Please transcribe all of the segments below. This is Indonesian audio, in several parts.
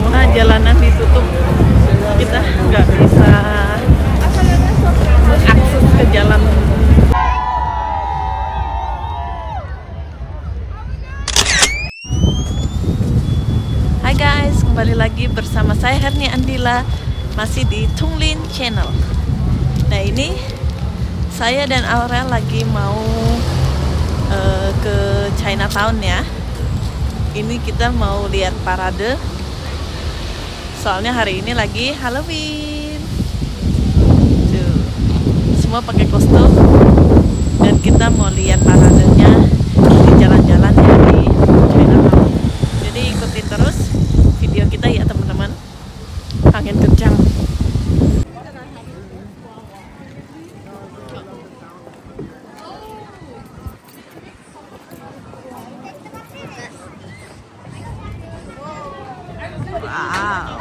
semua jalanan ditutup, kita nggak bisa akses ke jalan. Hai guys, kembali lagi bersama saya Hernia Andila, masih di Tunglin Channel. Nah ini saya dan Aurel lagi mau ke Chinatown ya. Ini kita mau lihat parade. Soalnya hari ini lagi Halloween. Tuh, semua pakai kostum dan kita mau lihat paradenya di jalan-jalan ya di Chinatown. Jadi ikutin terus video kita ya teman-teman. Angin kencang. Wow.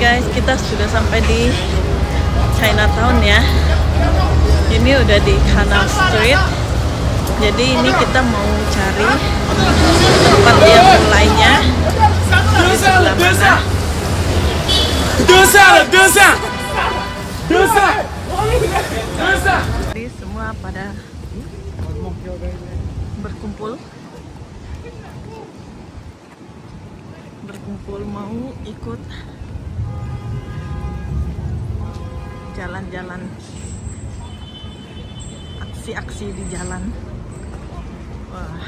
Guys, kita sudah sampai di Chinatown ya. Ini udah di Canal Street. Jadi ini kita mau cari tempat yang mulainya di sebelah mana. Jadi semua pada berkumpul mau ikut jalan-jalan, aksi-aksi di jalan. Wah.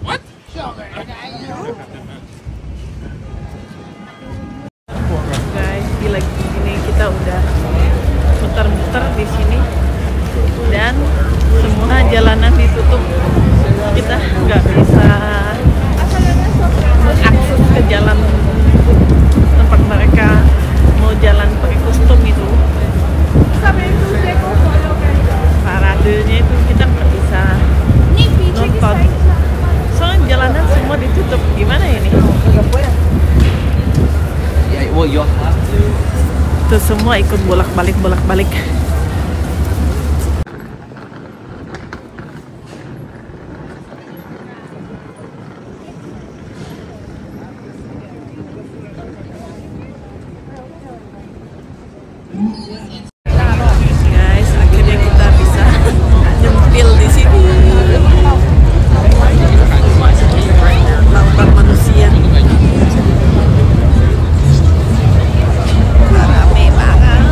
What? Guys, gila ini kita udah muter-muter di sini dan semua jalanan ditutup. Kita nggak bisa akses ke jalan tempat mereka mau jalan pakai kostum itu. Paradenya itu kita nggak bisa nonton. Soalnya jalanan semua ditutup. Gimana ini? Itu semua ikut bolak-balik. Guys, akhirnya kita bisa nyempil di sini. Lautan manusia. Rame banget.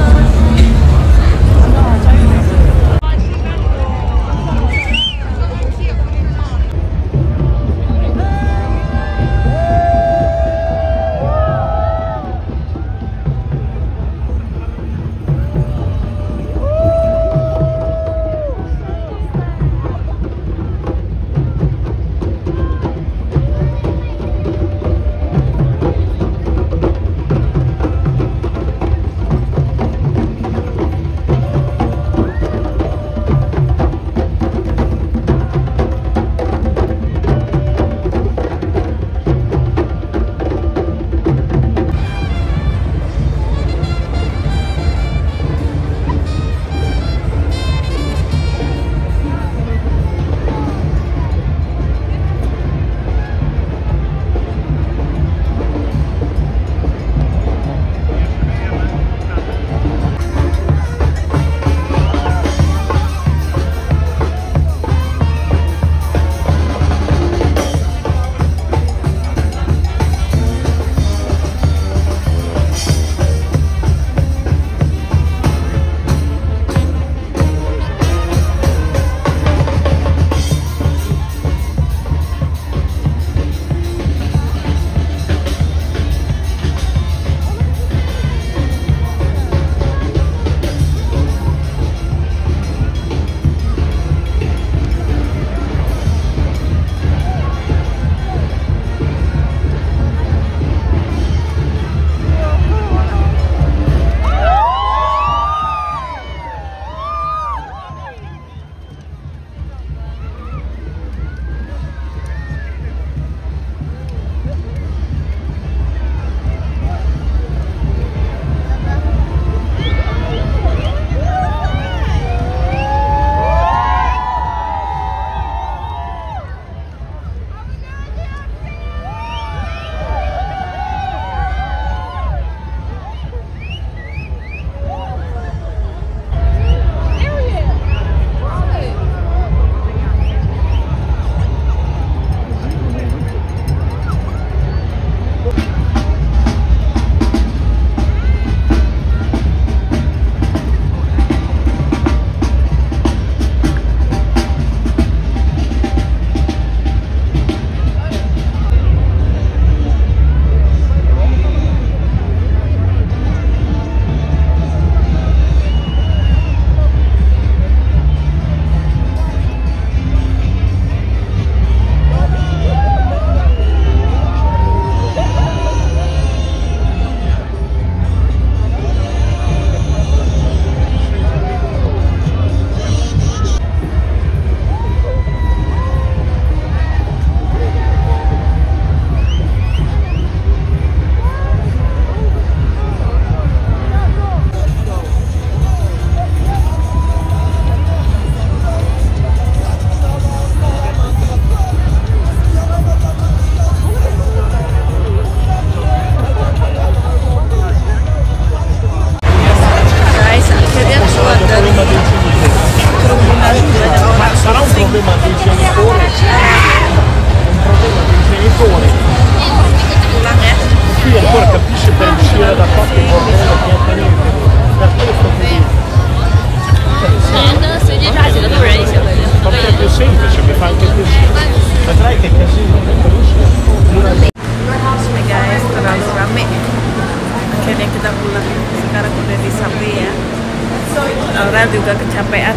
Aurel juga kecapean.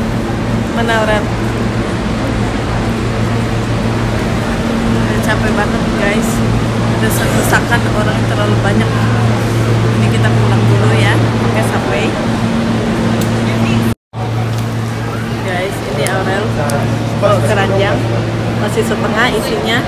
Mana Aurel? Udah capek banget guys. Udah desakan orang terlalu banyak. Ini kita pulang dulu ya pakai subway. Guys, ini Aurel bawa keranjang, masih setengah isinya.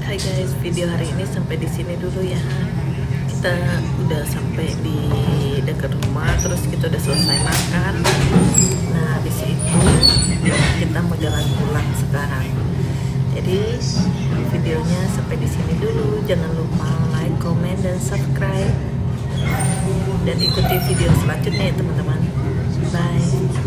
Hai guys, video hari ini sampai di sini dulu ya. Kita udah sampai di dekat rumah, terus kita udah selesai makan. Nah, habis itu kita mau jalan pulang sekarang. Jadi videonya sampai di sini dulu. Jangan lupa like, comment, dan subscribe. Dan ikuti video selanjutnya ya teman-teman. Bye.